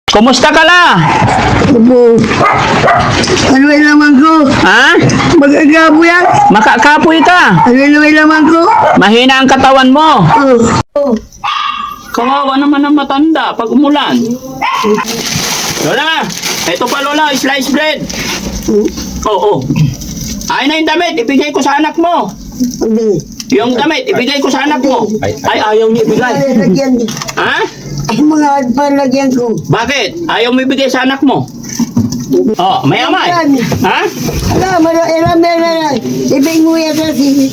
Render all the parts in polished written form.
Kumusta ka la? Opo. Ano yung laman ko? Ha? Magagapo yan? Makakapoy ka. Ano yung laman ko? Mahina ang katawan mo. Oh. Kawawa naman ang matanda pag umulan. Lola, ito pa Lola, slice bread. Oo. Ay na yung damit, ibigay ko sa anak mo. Hindi. Yung damit, ibigay ko sa anak mo. Ay, ayaw niya ibigay. Palagyan. Ha? Mga palagyan ko. Bakit? Ayaw mo ibigay sa anak mo? Oh, may amay. Ha? Alam. Ibig mo yan kasi.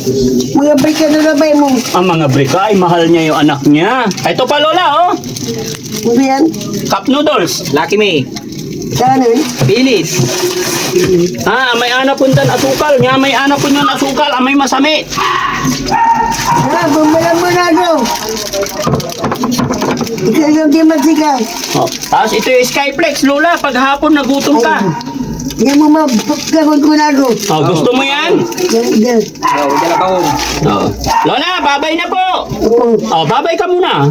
Mga brika na labay mo. Ang mga brika, ay mahal niya yung anak niya. Ito pa Lola, oh. Ano yan? Cup noodles. Lucky me. Kanan? Pilis. May anak po dan asukal. Nga may anak po yun asukal. May masamit. Bumalang mo na ako. Ikaw yung di masikal. Oh. Tapos ito yung Skyflex, Lola. Pag hapon nagutom ka. Hindi mo mapagkakot ko na ako. Oh, gusto mo yan? Yan. Oh. Lola, babay na po. Oh, babay ka muna.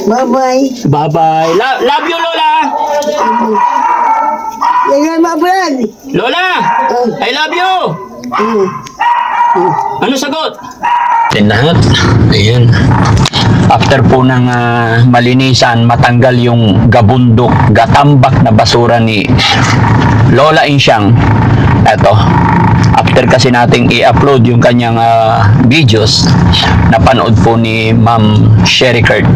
Bye-bye. Bye-bye. Love you, Lola. Yan ang mabulan. Lola, I love you. Ano sagot? Lahat. Ayan. After po ng malinisan, matanggal yung gabundok, gatambak na basura ni Lola Insyang. Eto. After kasi nating i-upload yung kanyang videos, napanood po ni Ma'am Sherry Kurt.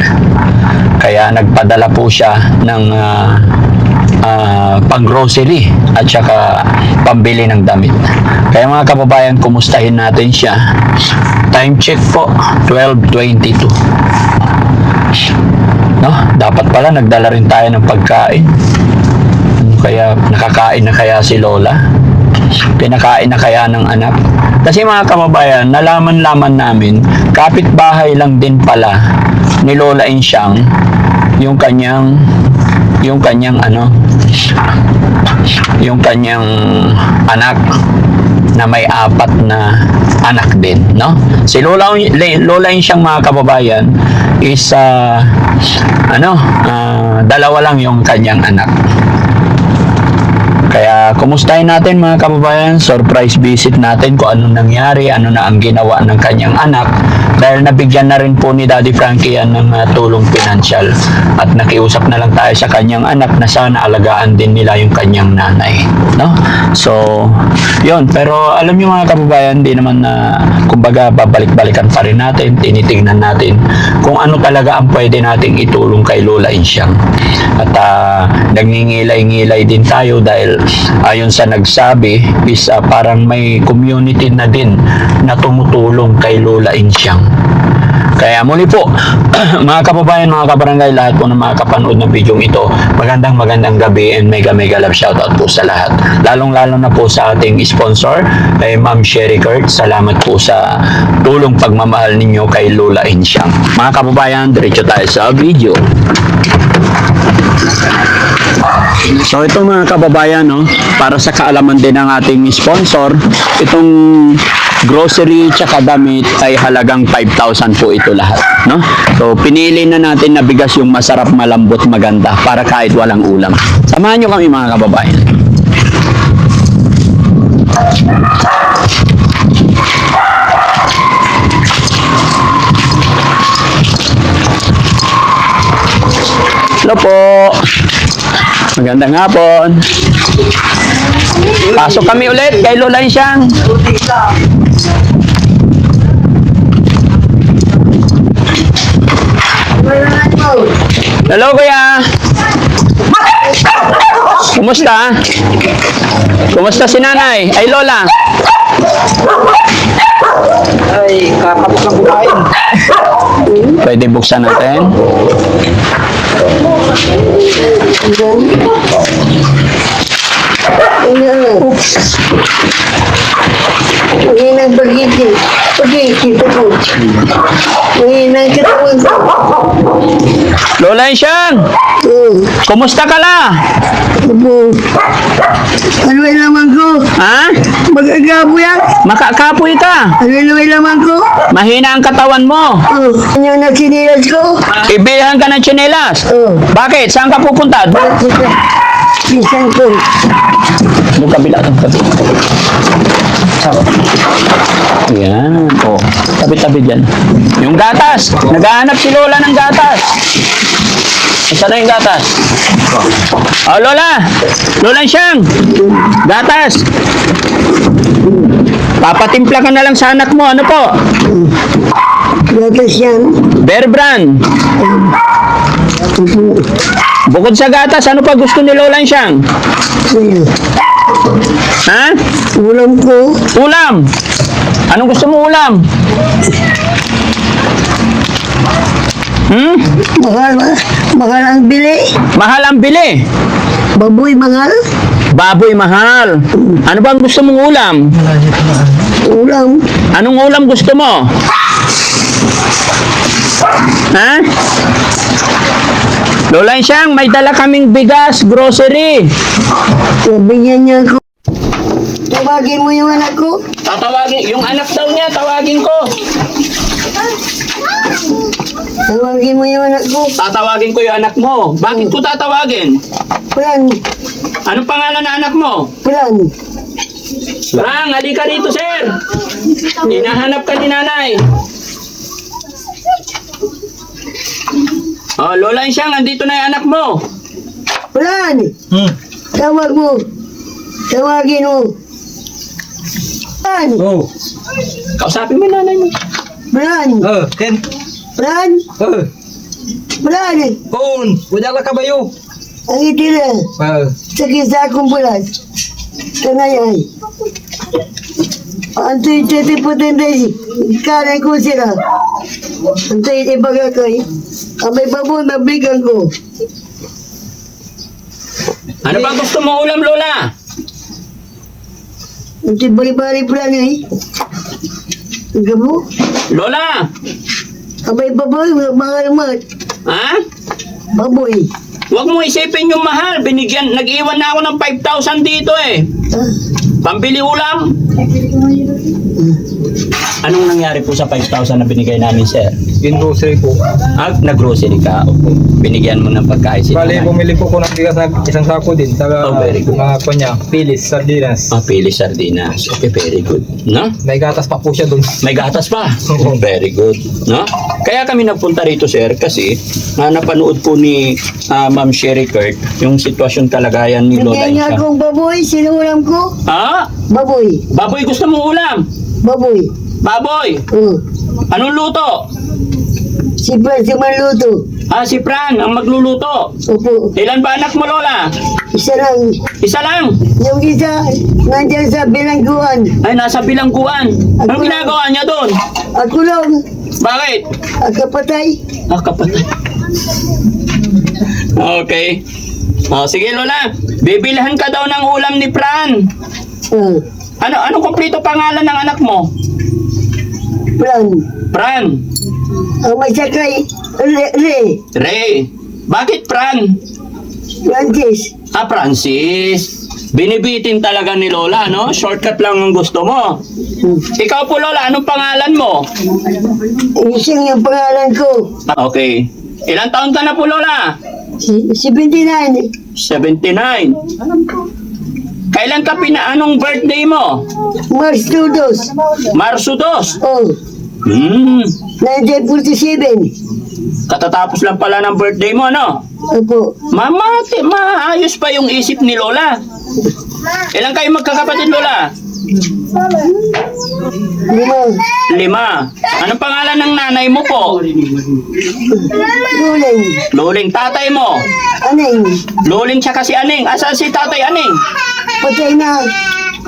Kaya nagpadala po siya ng pang-grocery at saka pambili ng damit. Kaya mga kababayan, kumustahin natin siya. Time check po, 12:22. No, dapat pala nagdala rin tayo ng pagkain. Kaya nakakain na kaya si Lola? Pinakain na kaya ng anak? Kasi mga kababayan, nalaman-laman namin, kapitbahay lang din pala ni Lola Insyang yung kanyang anak na may 4 na anak din, no? Si Lola Insyang mga kababayan is 2 lang yung kanyang anak. Kaya kumustahin natin mga kababayan, surprise visit natin kung ano nangyari, ano na ang ginawa ng kanyang anak, dahil nabigyan na rin po ni Daddy Frankie yan ng tulong pinansyal, at nakiusap na lang tayo sa kanyang anak na sana alagaan din nila yung kanyang nanay, no? So yun, pero alam niyo mga kababayan, di naman na kumbaga babalik-balikan pa rin natin, tinitingnan natin kung ano talaga ang pwede nating itulong kay Lola Insyang. At nangingilay-ngilay din tayo dahil ayon sa nagsabi is parang may community na din na tumutulong kay Lola Insyang. Kaya muli po, mga kababayan, mga kabarangay, lahat po ng mga kapanood ng video ito, magandang gabi and mega love shoutout po sa lahat. Lalong-lalo na po sa ating sponsor, kay Ma'am Sherry Kurt. Salamat po sa tulong pagmamahal ninyo kay Lola Insyang. Mga kababayan, diretso tayo sa video. So ito mga kababayan, no, para sa kaalaman din ng ating sponsor, itong grocery tsaka damit ay halagang 5,000 po ito lahat, no? So pinili na natin na bigas yung masarap, malambot, maganda para kahit walang ulam. Samahan nyo kami mga kababayan. Hello po. Magandang hapon. Pasok kami ulit kay Lola Insyang. Hello kuya. Kumusta? Kumusta si nanay? Ay Lola. Ay, kakapos na kumain. Pwede buksan natin. Hindi ng bagiti. Bagiti ko. Mahina ang katawan ko. Lola Insyang, kumusta ka la? Opo. Ano ay laman ko? Ha? Mag-agapo yan. Makakapoy ka. Ano ay laman ko? Mahina ang katawan mo. Oh, ano na sinilas ko? Ibilhan ka ng tsinelas. Oh. Bakit? Saan ka pupunta? Bisan ko. Yung kabila. Yan. O. Tabi-tabi dyan. Yung gatas. Naghahanap si Lola ng gatas. Saan na yung gatas? O, Lola. Lola Insyang. Gatas. Papatimpla ka na lang sa anak mo. Ano po? Gatas yan. Bear Brand. Bukod sa gatas, ano pa gusto ni Lola Insyang? Ayan. Ha? Ulam ko. Ulam. Anong gusto mo ulam? Mahal, mahal ang bili. Mahal ang bili. Baboy mahal. Baboy mahal. Ano ba ang gusto mong ulam? Ulam. Anong ulam gusto mo? Ha? Lola Insyang, may dala kaming bigas, grocery. Bigyan niya ako. Tawagin mo yung anak ko. Tatawagin, yung anak daw niya, tawagin ko. Tawagin mo yung anak ko. Tatawagin ko yung anak mo. Bakit ko tatawagin? Plan. Anong pangalan na anak mo? Plan. Rang, halika rito, sir. Hinahanap ka ni nanay. Oh, Lola Insyang, andito na yung anak mo. Plan. Tawag mo. Tawagin mo. Plan. Oh, Kausapin mo yung nanay mo. Plan. Ken. Plan. Plan. Phone. Wala ka ba yun? Ang itira. Sa kisa akong bulan. Tanayay. Antoy tete potenday. Karay ko sila. Antoy ibaga kay. Abay babon mabigan ko. Ano ba gusto mo ulam, Lola? Antoy bari-bari plan ay. Gabo. Lola! Abay baboy mga mat. Ha? Baboy. Huwag mo isipin yung mahal. Binigyan, nag-iwan na ako ng 5,000 dito eh. Ah, Pambili ulam. Anong nangyari po sa 5,000 na binigay namin, sir? Yung grocery po. Ah, nag-grocery ka. Okay. Binigyan mo ng pagkain si Bali, nanay. bumili po ko ng bigas na isang sako din sa Oh, very good. mga kanya, pilis, sardinas. Ah, pili sardinas. Okay, very good. No? May gatas pa po siya doon. May gatas pa. Oo. Very good. No? Kaya kami nagpunta rito, sir, kasi napanood po ni Ma'am Sherry Kurt yung sitwasyon kalagayan ni Lola Bigyan niya Insyang. akong baboy. Sino ulam ko? Ah? Baboy. Baboy, gusto mo ulam? Baboy. Baboy! Anong luto? Si Brad si Maluto. Ah, si Fran ang magluluto. Opo. Ilan ba anak mo, Lola? Isa lang. Isa lang. Yung isa, nandyan sa bilangguan. Ay, nasa bilangguan. Anong ginagawa niya doon? Ako lang. Bakit? Ang kapatay. Ah, kapatid. Okay. Oh, sige, Lola. Bibilhan ka daw ng ulam ni Fran. Ano kompleto pangalan ng anak mo? Plan. Fran. Ang may sakay. Re. Ray. Bakit Fran? Francis. Ah, Francis. Binibitin talaga ni Lola, no? Shortcut lang ang gusto mo. Ikaw po, Lola, anong pangalan mo? Isang yung pangalan ko. Okay. Ilang taon ka na po, Lola? 79. 79. Kailan ka anong birthday mo? Mars 2. Marso 2. Oh. 1947. Katatapos lang pala ng birthday mo, no? Opo. Maayos pa yung isip ni Lola. Ilan kayo magkakapatid, Lola? 5. 5. Anong pangalan ng nanay mo po? Luling. Luling. Tatay mo? Aning. Luling siya kasi Aning. Asa si tatay Aning? Patay na.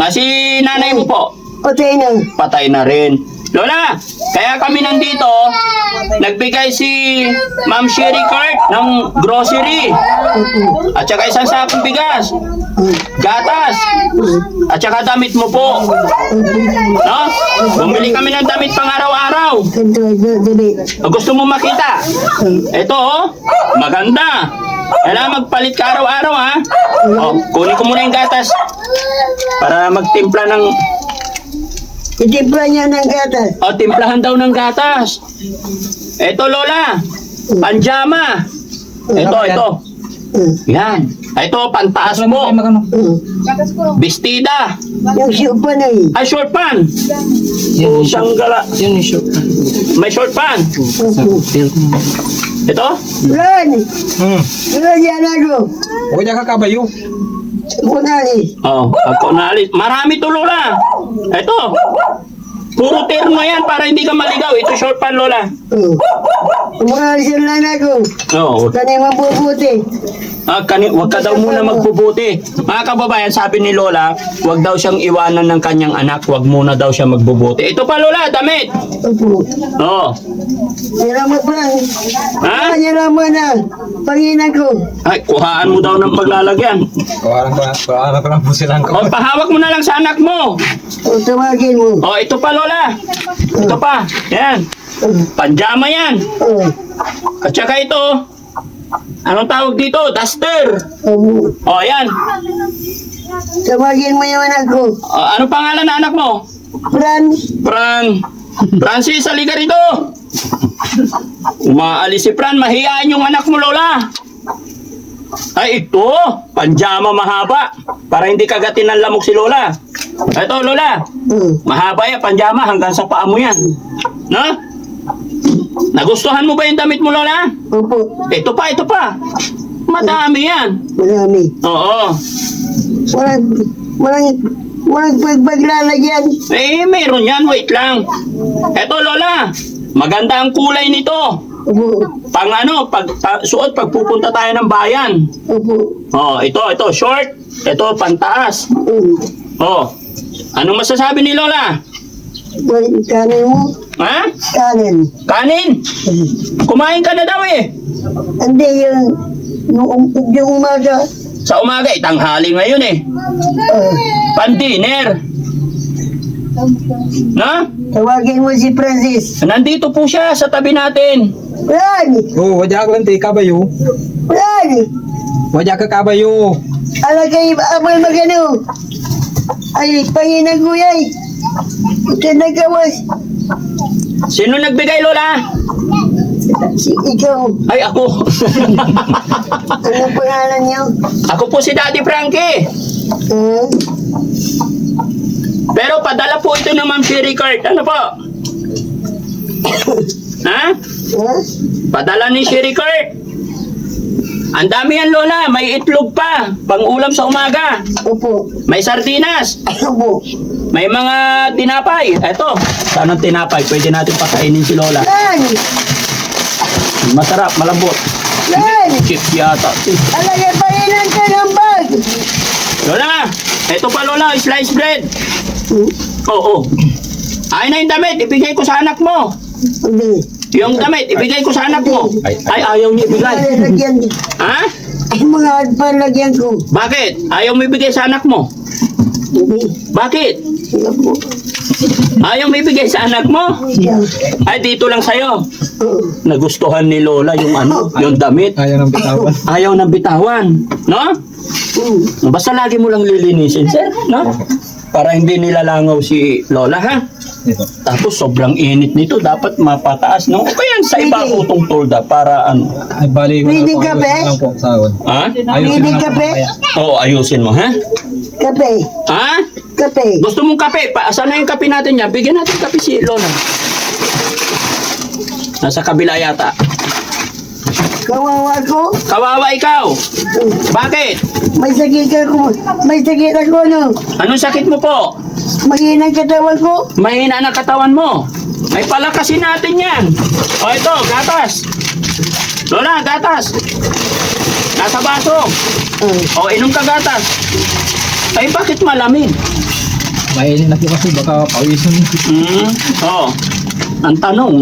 Si nanay mo po? Patay na. Patay na rin. Lola, kaya kami nandito, nagbigay si Ma'am Sherry Cart ng grocery. At saka isang sakong bigas, gatas, at saka damit mo po. No? Bumili kami ng damit pang araw-araw. Gusto mo makita? Ito oh, maganda. Kailangan magpalit ka araw-araw ha. Oh, kunin ko muna yung gatas para magtimpla ng... Itimpla niya ng gatas. O, timplahan daw ng gatas. Ito, Lola. Panjama. Ito. Yan. Ito, pantaas mo. Bestida. Yung siupan ay. Ay, short pan. Isang gala. May short pan. Ito? Ron! Ron yan ako. Huwag niya kakabayo. Punali. Oh, ako naalis. Marami to, Lola. Ito. Puro terno yan para hindi ka maligaw. Ito short pan, Lola. Umalis lang ako. Oo. Kanay mabubuti. Wag ka daw muna magbubuti. Mga kababayan, sabi ni Lola, wag daw siyang iwanan ng kanyang anak. Wag muna daw siya magbubuti. Ito pa, Lola, damit. Opo. Oo. Niraman pa. Ha? Niraman na. Panginan ko. Ay, kuhaan mo daw ng paglalagyan. Kawalan ko lang po silang O, pahawak mo na lang sa anak mo. O tumagin mo. O, ito pa, Lola. Ito pa. Yan. Panjama yan. At saka ito. Anong tawag dito? Duster. Opo. O, yan. Tumagin mo yung anak ko. O, ano pangalan na anak mo? Fran. Francis, halika rito. Umaalis si Fran. Mahihain yung anak mo, Lola. Ay, ito. Panjama mahaba. Para hindi kagatin ng lamok si Lola. Ito, Lola. Mahaba yan, panjama. Hanggang sa paa mo yan. No? Nagustuhan mo ba yung damit mo, Lola? Opo. Ito pa. Madami yan. Marami. Oo. Walang paglalagyan. Eh, meron yan. Wait lang. Ito, Lola. Maganda ang kulay nito. Opo. Pag suot pag pupunta tayo ng bayan. Opo. Oh, ito, short. Ito, pantaas. Oh. Anong masasabi ni Lola? Kanin mo. Ha? Kanin. Kanin? Kumain ka na daw eh. Hindi yung umaga. Sa umaga, tanghali ngayon eh. Pan-dinner. Na? Tawagin mo si Francis. Nandito po siya sa tabi natin. Fran! Oo, huwag niya kabayo. Fran! Huwag niya kakabayo. Alagay abal magano. Ay, panginan ko yay. Ito nagawas. Sino nagbigay, Lola? Si ikaw. Ay, ako. Anong pangalan niyo? Ako po si Daddy Frankie. Pero padala po ito ng Ma'am Sherry Cart. Ano po? Ha? Padala ni Sherry Cart. Ang dami yan, Lola. May itlog pa. Pang-ulam sa umaga. Opo. May sardinas. Opo. May mga tinapay. Eto. Saan ang tinapay? Pwede natin pakainin si Lola. Fran! Masarap, malambot. Fran! Chip yata. Alagay panginan ka ng bag. Lola! Eto pa, Lola. Sliced bread. Oo. Ay na yung damit. Ibigay ko sa anak mo. Hindi. Yung damit, ibigay ko sa anak mo. Ay, ayaw niya ibigay. Palagyan. Ha? Mga palagyan ko. Bakit? Ayaw mo ibigay sa anak mo? Hindi. Bakit? Opo. Ayaw mo ibigay sa anak mo? Ay, dito lang sa'yo. Nagustuhan ni Lola yung yung damit. Ayaw ng bitawan. Ayaw ng bitawan. No? Basta lagi mo lang lilinisin, sir. No? Para hindi nilalangaw si Lola, ha? Ito. Tapos sobrang init nito, dapat mapataas, no? O kaya sa iba ko itong tolda para ano. Ay, bali. Pwede kape? Lang po sa akin. Ha? Pwede kape? Oo, ayusin mo, ha? Kape. Ha? Kape. Gusto mong kape? Saan na yung kape natin yan? Bigyan natin kape si Lola. Nasa kabila yata. Kawawa ko. Kawawa ikaw. Bakit? May sakit ako. May sakit ako, no? Anong sakit mo po? Mahinang katawan ko. Mahina ng katawan mo. May palakasin natin yan. O ito, gatas. Lola, gatas. Nasa baso. O, inom ka gatas. Ay, bakit malamig? Mainit na po kasi baka pawisan. Oo. Ang tanong.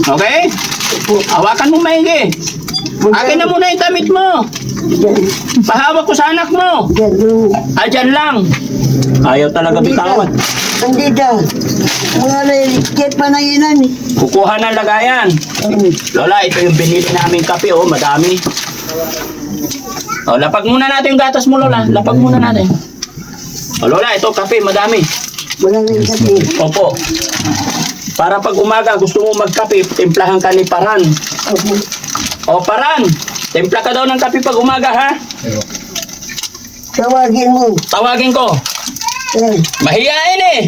Okay? Hawakan mo maigi. Akin na muna yung damit mo. Pahawak ko sa anak mo. Dyan lang. Ayaw talaga bitawan. Andito. Mga nalikit pa na yun. Kukuha ng lagayan. Lola, ito yung binili namin kape, oh, madami. Oh, lapag muna natin yung gatas mo, Lola. Lapag muna natin. Oh, Lola, ito kape, madami. Wala na yung sabi. Opo. Para pag umaga gusto mo magkape, timplahan ka ni Paran. O Paran, timpla ka daw ng kape pag umaga, ha? Tawagin mo. Tawagin ko. Mahiyain eh.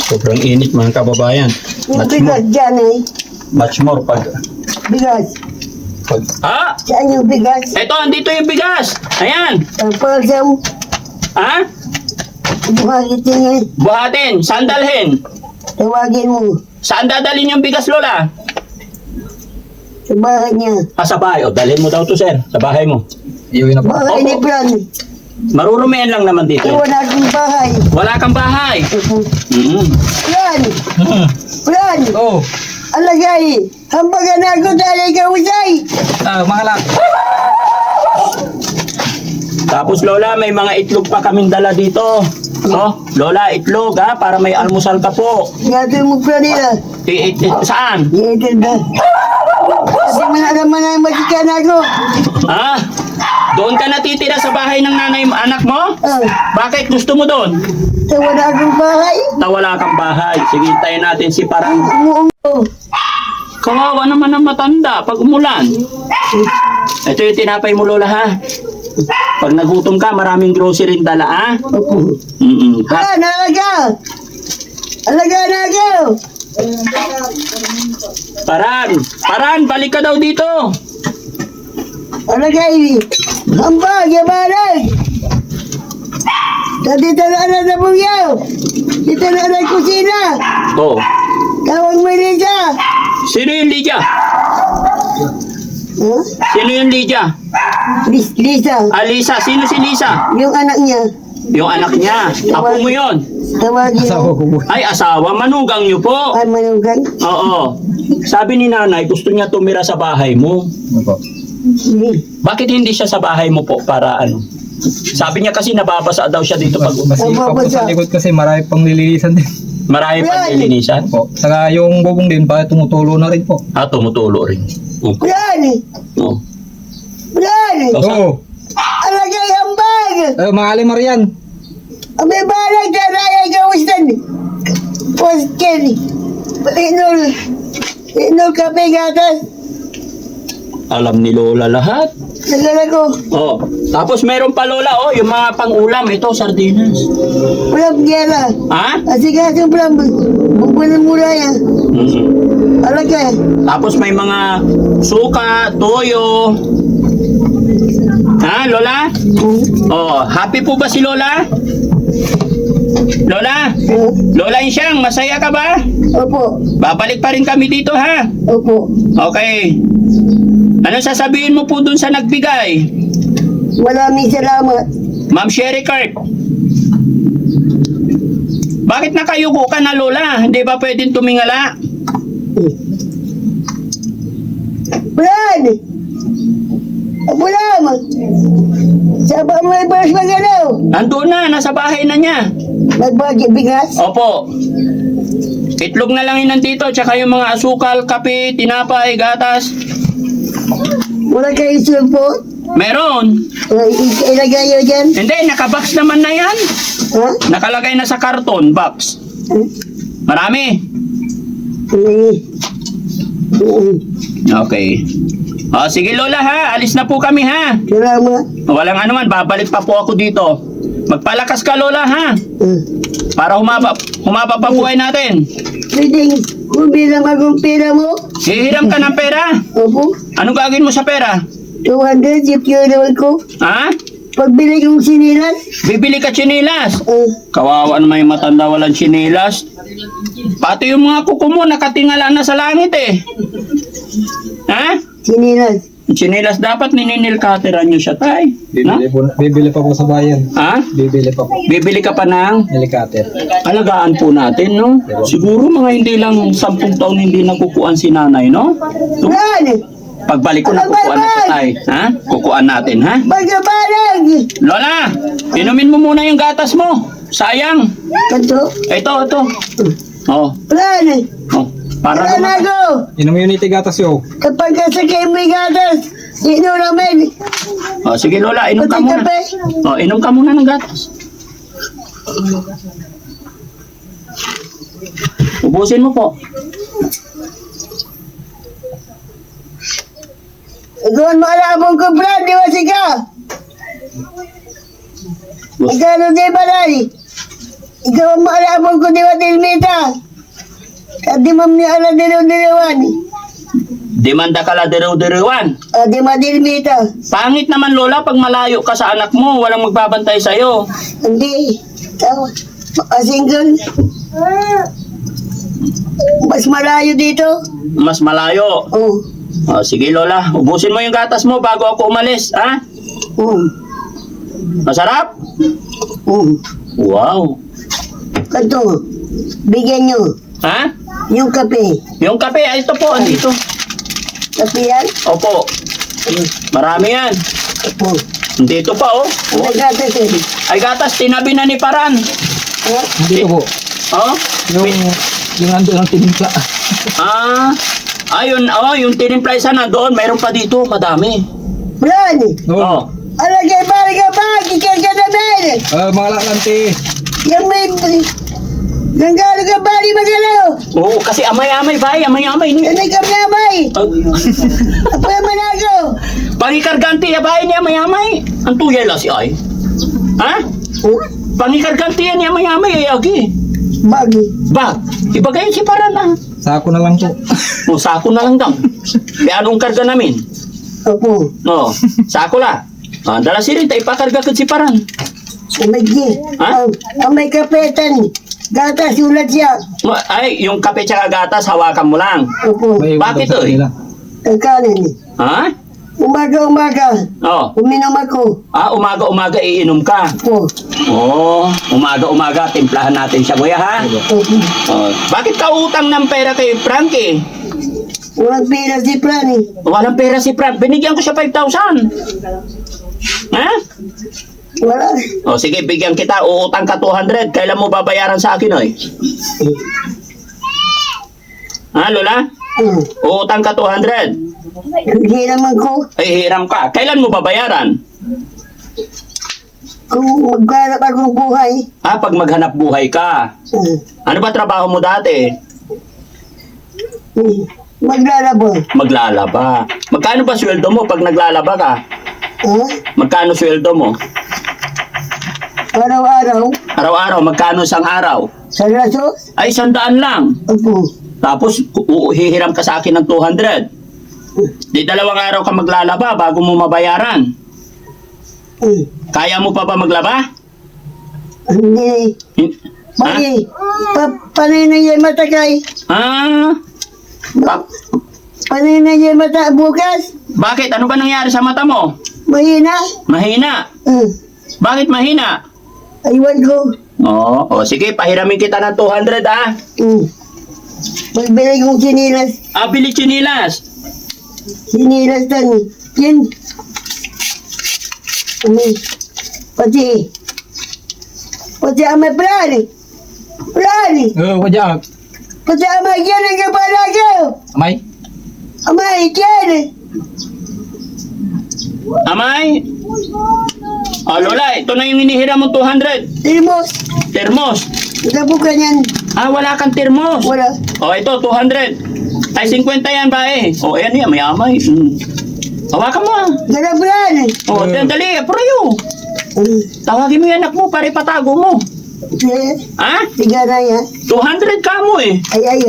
Sobrang init mga kababayan. Yung bigas dyan Much more pag... Bigas. Ah! Saan yung bigas? Ito, andito yung bigas. Ayan. Pagpasam. Ha? Buhagit yun. Buhatin, sandalhin. Tawagin mo. Saan dadalhin yung bigas, Lola? Sa bahay niya. Sa bahay. O, dalhin mo daw to, sir. Sa bahay mo. Iuwi na po. Bahay ni Fran. Marurumihan lang naman dito. Wala akong bahay. Wala kang bahay. Fran! Fran! Oh, Alagay! Hambagan ako dahil ikaw usay! mga lak. Tapos, Lola, may mga itlog pa kaming dala dito. No? Lola, itlog, ha? Para may almusal ka po. Gato mo pa nila. Saan? Ito na. Kasi manalaman na masikan ako. Ha? Doon ka natitira sa bahay ng nanay anak mo? Ah, Bakit gusto mo doon? wala akong bahay. Wala kang bahay. Sige, tayo natin si Parang. Umuungo. Kawawa naman ang matanda pag umulan. Ito yung tinapay mo, Lola, ha? Pag nagutom ka, maraming grocery dala, ha? Opo. Ha? Alaga! Alaga na ako! Paran, balik ka daw dito. Alagay! Hambag! Yabarag! Dito na na bugyaw! Dito na kusina! Oh, Tawag mo Lisa! sino yung Lydia? Huh? Sino yung Lydia? Lisa! Alisa, sino si Lisa? Yung anak niya. Yung anak niya. Apo mo yun. Tawagin Asawa mo. ko po. Ay, asawa, manugang niyo po. Ay, manugang. Oo. Sabi ni nanay, gusto niya tumira sa bahay mo. Opo. Bakit hindi siya sa bahay mo po para ano? Sabi niya kasi nababasa daw siya dito pag Kasi pa po sa likod kasi marami pang nililisan din. marami pang nilinisan. Po. Saka yung bubong din, pa tumutulo na rin po. Tumutulo rin. Okay. Yan! Oh. Yan! Oo. Alagay hambag! Mga alimarian. May balag na raya gawasan. Posken. Inul kape gatas. Alam ni Lola lahat. Nagala ko. Oh. Tapos meron pa, Lola, oh, yung mga pang-ulam. Ito, sardinas. Walang gyera. Ha? Asikaso pala. Bukwan mula yan. Alagay. Tapos may mga suka, toyo. Ha, Lola? Oh, happy po ba si Lola? Lola? Lola Insyang, masaya ka ba? Opo. Babalik pa rin kami dito, ha? Opo. Okay. Anong sasabihin mo po dun sa nagbigay? Maraming salamat. Ma'am Sherry Kurt. Bakit nakayuko ka na, Lola? Hindi ba pwedeng tumingala? Brad! Apulam! Saba mo yung balas magalaw. Andun na, nasa bahay na niya. Nagbagi bigas. Opo. Itlog na lang yun nandito, tsaka yung mga asukal, kape, tinapay, gatas. Wala kayo sulpo. Meron. Ilagay nyo dyan. Hindi, nakabox naman na yan. Ha? Nakalagay na sa karton, box. Marami. Okay. O, sige Lola ha, alis na po kami ha. Salamat. Walang anuman, babalik pa po ako dito. Magpalakas ka Lola ha. Para humaba pa buhay natin. Pwedeng kumilang akong pera mo. Hihiram ka ng pera. Opo. Anong gagawin mo sa pera? 200 yung naman ko. Ha? Pagbili kong sinilan. Bibili ka chinilas. Kawawa naman yung matanda walang chinilas. Pati yung mga kuko mo nakatingala na sa langit eh. Ha? Sinilan. Chinelas dapat nininilkateran nyo siya, tay. Na? Bibili pa po sa bayan. Ha? Bibili pa po. Bibili ka pa ng Helicopter. alagaan po natin, no? Siguro mga hindi lang 10 taon hindi nakukuan si nanay, no? Yan. Pagbalik ko na kukuan na siya, tay. Ha? Kukuan natin, ha? Magkabalag. Lola, inumin mo muna yung gatas mo. Sayang. Kanto. Ito. Oh, Plan. oh. Para Plan naman. ako. Inummunity gatas yo. Kapag kasakay mo yung gatas, sino naman? Oh, sige Lola, inom ka Pati muna. kape. Oh, inom ka muna ng gatas. Ubusin mo po. Ikaw ang maalabong ko, Plan. Di ba sika? Magkano di ba rin? Ikaw ang maalabong ko, di ba tilmita? At di mo niya ala diraw-dirawan. Demanda ka la deriw-deriwan. Di mo tilmita. Pangit naman Lola pag malayo ka sa anak mo, walang magbabantay sa'yo. Hindi. Single. Mas malayo dito. Mas malayo. Oh. Oh, sige Lola, ubusin mo yung gatas mo bago ako umalis, ha? Masarap? Wow. Kanto, bigyan nyo. Ha? Yung kape. Yung kape, ay ito po, andito. Kape yan? Opo. Marami yan. Oh. Dito pa, oh. Ang gatas eh. Ay gatas, tinabi na ni Paran. Ha? Dito po. Oh? Yung ando ng tinimpla. Ayun, yung tinimpla isa na doon, mayroon pa dito, madami. Plan. Oh. Alagay balik ka ba? Kikil ka namin. Mga lakante. Yung may... Nanggalo ka ba? Di magalaw. Oo, kasi amay-amay, bay, amay-amay. Yan ay kami amay. Oh. Apo yung manago. Pangikarganti, abay niya, amay-amay. Ang tuyay la si ay. Ha? Pangikarganti yan, amay-amay, ay agi. Bagi. Bag, ibagayin si Paran, ah. Sako na lang po. O, sako na lang daw. Kaya anong karga namin? Opo. No, sako la. Dala si Rita, ipakarga ka si Paran. Umagi. Ha? Ang may kapetan. Gatas ulat siya. Ay, yung kape tsaka gatas, hawakan mo lang. Opo. May Bakit, sa oy? kanila. Ang kanin. Ha? Umaga-umaga. Oh. Uminom ako. Umaga-umaga iinom ka. Opo. Oh, umaga-umaga, timplahan natin siya, kuya, ha? Opo. Oh. Bakit ka utang ng pera kay Frankie? Walang pera si Prani. Walang pera si Frank. Binigyan ko siya 5,000. Ha? Wala. O sige, bigyan kita. Uutang ka 200. Kailan mo babayaran sa akin, oy? Ha, Lola? Uutang ka 200. Hindi naman ko. Ay, hiram ka. Kailan mo babayaran? Kung magkarap akong buhay. Pag maghanap buhay ka. Ano ba trabaho mo dati? Maglalaba. Maglalaba. Magkano ba sweldo mo pag naglalaba ka? Ha? Magkano sweldo mo? Araw-araw. Araw-araw, magkano isang araw? Sa raso. Ay, 100 lang. Opo. Tapos, hihiram ka sa akin ng 200. Di 2 araw ka maglalaba bago mo mabayaran. Kaya mo pa ba maglaba? Hindi. Ha? Magi. Panay na yung matakay. Panay na yung mata bukas. Bakit? Ano ba nangyari sa mata mo? Mahina. Mahina. Bakit mahina? Aywan ko. Oo. Sige, pahiramin kita ng 200, ah. Magbili kong sinilas. Bili chinilas. Sinilas tan. Yan. Pati. Pati amay plani. Plani. Wajak. Pati amay yan ang kapalaga. Amay. Amay yan. Amay? Lola, ito na yung inihiram mo 200. Timos. Termos. Nakabukan yan. Wala kang termos. Wala. Ito, 200. Ay, 50 yan ba eh? Ayan yan, may amay. Hawakan mo, ah. Garablan. Dali, apurayo. Tawagin mo yung anak mo para ipatago mo. Ha? Tiga na yan. 200 ka mo eh. Ay.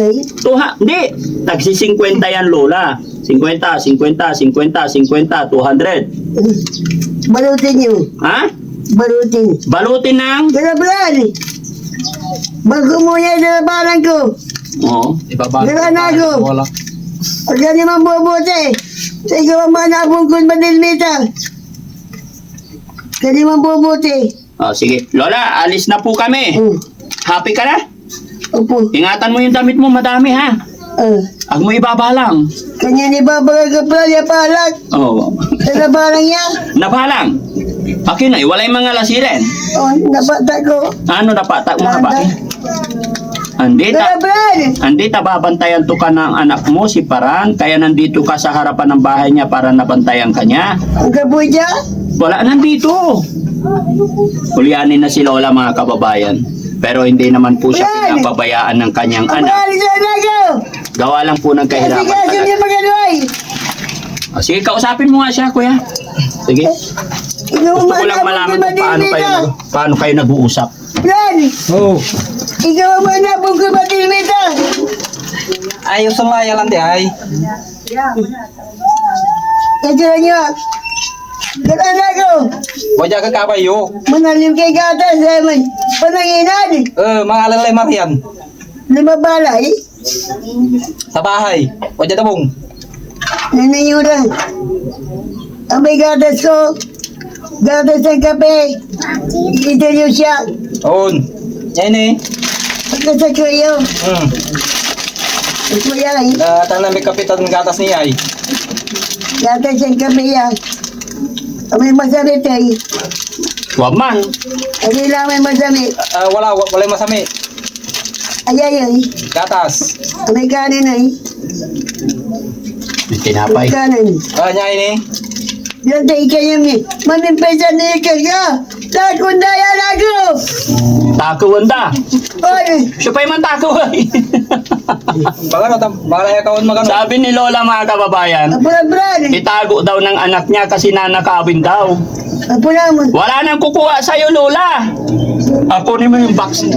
Hindi. Tagsi 50 yan, Lola. 50, 50, 50, 50, 200. Balutin nyo. Ha? Balutin. Balutin ng... Garablan. Bago mo yan sa labanan ko. Oo. Ibaba. Wala na ako. Wala. Huwag ka naman bubuti. Sa ikaw ang manabong kong madilmita. Kani man bubuti. Oh, sige. Lola, alis na po kami. Happy ka na? Opo. Ingatan mo yung damit mo, madami ha. Huwag mo ibabalang. Kanya ni Baba ka pala palag. Oh. Sa barang niya. Nabalang. Akin na, wala yung mga lasiren. Oh, napata ko. Ano napatak mo ba? Andita. Brad! Andita, babantayan to ka ng anak mo, si Paran. Kaya nandito ka sa harapan ng bahay niya para nabantayan ka niya. Ang kapuja? Wala, nandito. Hulyanin na si Lola, mga kababayan. Pero hindi naman po siya pinapabayaan ng kanyang anak. Alis na ako! Gawa lang po ng kahirapan Sige, sige talaga. magaluay. Sige, kausapin mo nga siya, kuya. Sige. Ikaw Gusto ko lang manabong malaman kong kung paano kayo nag-uusap. Brad! Oh. Ikaw ang manabong kong madilmita. Ayaw sa maya lang di ay. Ito niyo. Ganaan ako. Wajah ka kabayo. Manalim kay gatas naman. Pananginan. Mga alalay Marian. Lima balay. Sa bahay. Wajah tabong. Nanayuran. Ang may gatas ko. Gatas ng kape. Ito niyo siya. On. Yan eh. Pagka sa kayo. Ito yan. Tanang may kapitan ng gatas niya ay. Gatas ng kape yan. Ang may masamit ay. Huwag man. Hindi lang may masamit. Wala yung masami. Ayay ay. Gatas. Ang may kanin ay. May tinapay. May kanin. Niya ini. Yan tayo kayo mi. Mamimpesan na ikan ka. Takundayan ako. Takuwanda. Oy. Siya pa yung tako ay. Baka na kawan magano. Sabi ni Lola, mga kababayan, Brad. itago daw ng anak niya kasi nanakawin daw. Apo naman. Wala nang kukuha sa'yo, Lola. Kunin mo yung box.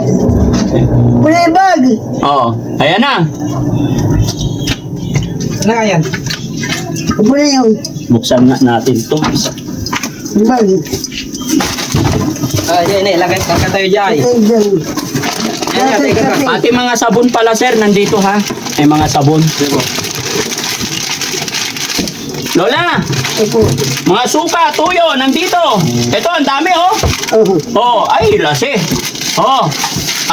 Kulay bag. Oh, ayan na. Na yan. Apo na yun. Buksan nga natin ito. Bag. Yan eh. Lagay tayo dyan. Ating mga sabon pala, sir, nandito ha. May mga sabon. Lola, Apo. mga suka, tuyo, nandito. Ito, ang dami, oh. Oh, ay, lasi. Oh,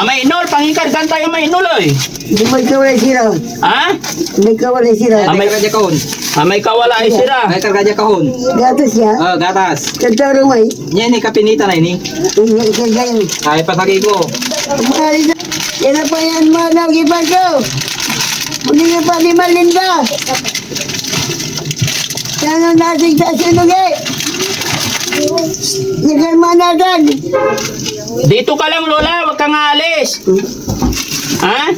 may inol, pangingkargan tayo may inol, eh. Hindi may kawalay sila. Ha? May kawalay sila. May kargadya kahon. May kawala ay sira. May kargadya kahon. Gatas ya. Gatas. Kantaro mo eh. Yan eh. Kapinita na ini. Kagayon. Ay patagi ko. Maalis na. Yan na pa yan mga nagipan ko. Hindi na pa ni Malinda. Yan ang nasig sa sinugi. Yakan managad. Dito ka lang, Lola, wag kang aalis. Ha?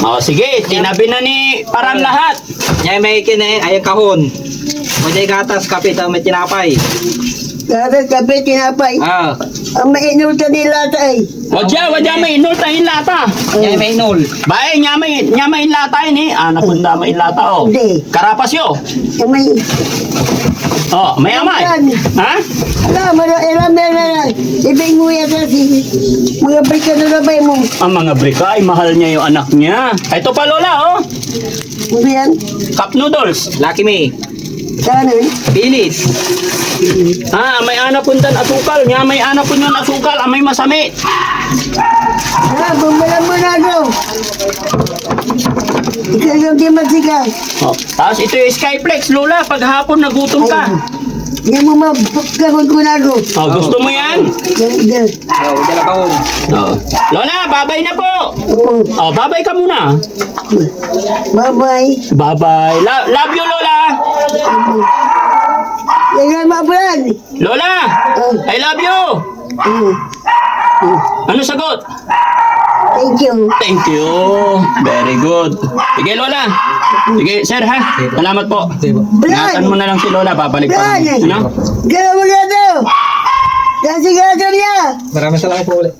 Oh, sige, tinabi na ni Paran lahat. Yan may kine. Ay kahon. Wajay gatas. Kapita may tinapay. Gatas kape tinapay. Ang mainulta nila tay. Wadya, may inol tayo lata. Yan may inol. Bae, nya may lata ini. Napunda may lata, oh. Hindi. Karapas yo. Yung may... Oh, may amay. Ha? Alam, alam na. Ibig mo yata si... Mga brikado na ba mo? Ang mga brika ay mahal niya yung anak niya. Ito pa, Lola, oh. Ano yan? Cup noodles. Lucky me. Kanan. Bilis. May anapundan asukal. Nya may anapundan asukal. May masamit. Bumbalan mo na ako. Ikaw yung di masigas. Oh. Tapos ito yung Skyflex, Lola. Pag hapon nagutom ka. Hindi mo mapagkakot ko na ako. Oh, gusto mo yan? Yan. Wajay kahon. Oh. Lola, babay na po. Opo. Oh, babay ka muna. Bye-bye. Bye-bye. Love you, Lola. Yan ang mabulan. Lola, I love you. Ano sagot? Thank you. Thank you. Very good. Sige, Lola. Sige, sir, ha? Salamat po. Ingatan mo na lang si Lola. Babalik pa. Yan. Ano? Gano'n mo na ito. Kasi gano'n niya. Maraming salamat po ulit.